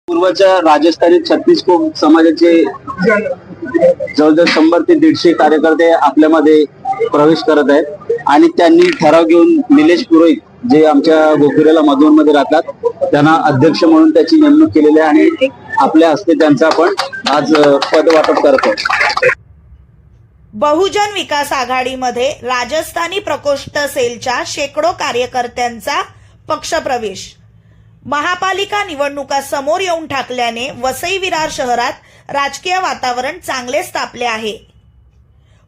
पूर्वच्या राजस्थानी 36 कोम समाजाचे जवळजवळ 100 ते 150 कार्यकर्ते आपल्यामध्ये प्रवेश करत आहेत आणि त्यांनी ठराव घेऊन निलेश पुरोहित जे आमच्या गोकुरेला मधून मध्ये राहतात त्यांना अध्यक्ष म्हणून त्याची नेमणूक केलेली आहे आणि आपल्या हस्ते त्यांचा आपण आज पदवाटप करतो। बहुजन विकास आघाडीमध्ये राजस्थानी प्रकोष्ठ सेलच्या शेकडो कार्यकर्त्यांचा पक्षप्रवेश। महापालिका निवडणुका समोर येऊन ठाकल्याने वसई विरार शहरात राजकीय वातावरण चांगलेच तापले आहे।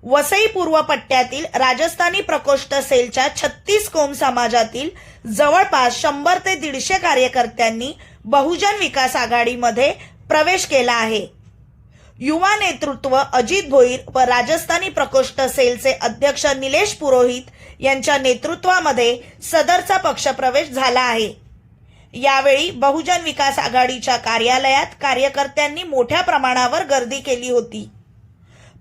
वसई पूर्व पट्ट्यातील राजस्थानी प्रकोष्ठ सेलच्या 36 कोम समाजातील जवळपास 100 ते 150 कार्यकर्त्यांनी बहुजन विकास आघाडीमध्ये प्रवेश केला आहे। युवा नेतृत्व अजित भोईर व राजस्थानी प्रकोष्ठ सेलचे अध्यक्ष निलेश पुरोहित यांच्या नेतृत्वामध्ये सदरचा पक्षप्रवेश झाला आहे। यावेळी बहुजन विकास आघाडीच्या कार्यालयात कार्यकर्त्यांनी मोठ्या प्रमाणावर गर्दी केली होती।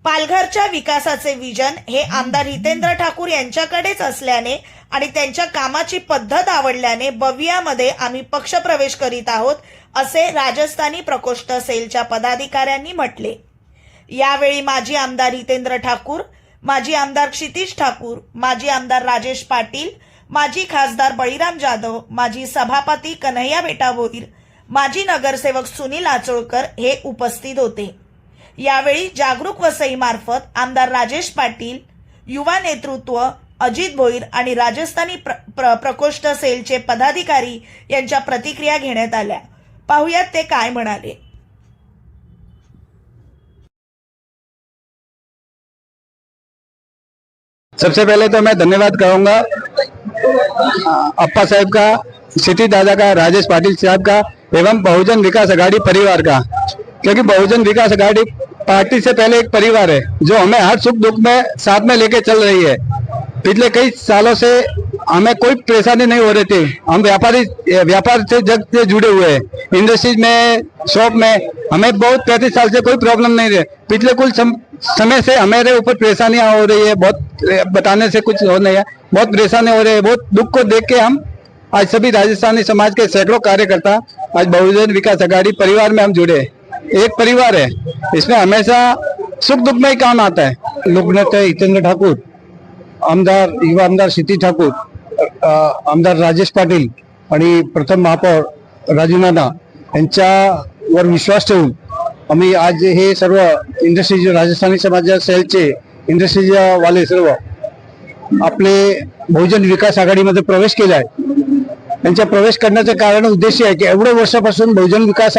पालघरच्या विकासाचे विजन हे आमदार हितेंद्र ठाकूर यांच्याकडेच असल्याने आणि त्यांच्या कामाची पद्धत आवडल्याने बवियामध्ये आम्ही पक्षप्रवेश करीत आहोत असे राजस्थानी प्रकोष्ठ सेलच्या पदाधिकाऱ्यांनी म्हटले। यावेळी माजी आमदार हितेंद्र ठाकूर, माजी आमदार क्षितिज ठाकूर, माजी आमदार राजेश पाटील, माजी खासदार बळीराम जाधव, माजी सभापती कन्हैया बेटा भोईर, माजी नगरसेवक सुनील आचोळकर हे उपस्थित होते। यावेळी जागरूक वसई मार्फत आमदार राजेश पाटील, युवा नेतृत्व अजित भोईर आणि राजस्थानी प्रकोष्ठ सेलचे पदाधिकारी यांच्या प्रतिक्रिया घेण्यात आल्या। पाहुयात ते काय म्हणाले। सबसे पहले तो मैं धन्यवाद कहूंगा अप्पा साहब का, सिटी दादा का, राजेश पाटिल साहब का एवं बहुजन विकास आघाड़ी परिवार का, क्योंकि बहुजन विकास आघाड़ी पार्टी से पहले एक परिवार है जो हमें हर सुख दुख में साथ में लेके चल रही है। पिछले कई सालों से हमें कोई परेशानी नहीं हो रही थी। हम व्यापार से जग से जुड़े हुए हैं, इंडस्ट्रीज में, शॉप में हमें बहुत 35 साल से कोई प्रॉब्लम नहीं रही। पिछले कुछ समय से हमारे ऊपर परेशानियां हो रही है, बहुत बताने से कुछ हो नहीं है, बहुत परेशानी हो रही है। बहुत दुख को देख के हम आज सभी राजस्थानी समाज के सैकड़ों कार्यकर्ता आज बहुजन विकास आघाड़ी परिवार में हम जुड़े। एक परिवार है, इसमें हमेशा सुख दुख में ही काम आता है। लोकनेता हितेंद्र ठाकूर, आमदार युवा आमदार क्षितिज ठाकूर, आमदार राजेश पाटील आणि प्रथम महापौर राजू नाना यांच्यावर विश्वास ठेवून आम्ही आज हे सर्व इंडस्ट्रीज राजस्थानी समाज सेलचे इंडस्ट्रीज वाले सर्व आपले बहुजन विकास आघाडीमध्ये प्रवेश केला आहे। त्यांचा प्रवेश करण्याचं कारण उद्देश आहे की एवढ्या वर्षापासून बहुजन विकास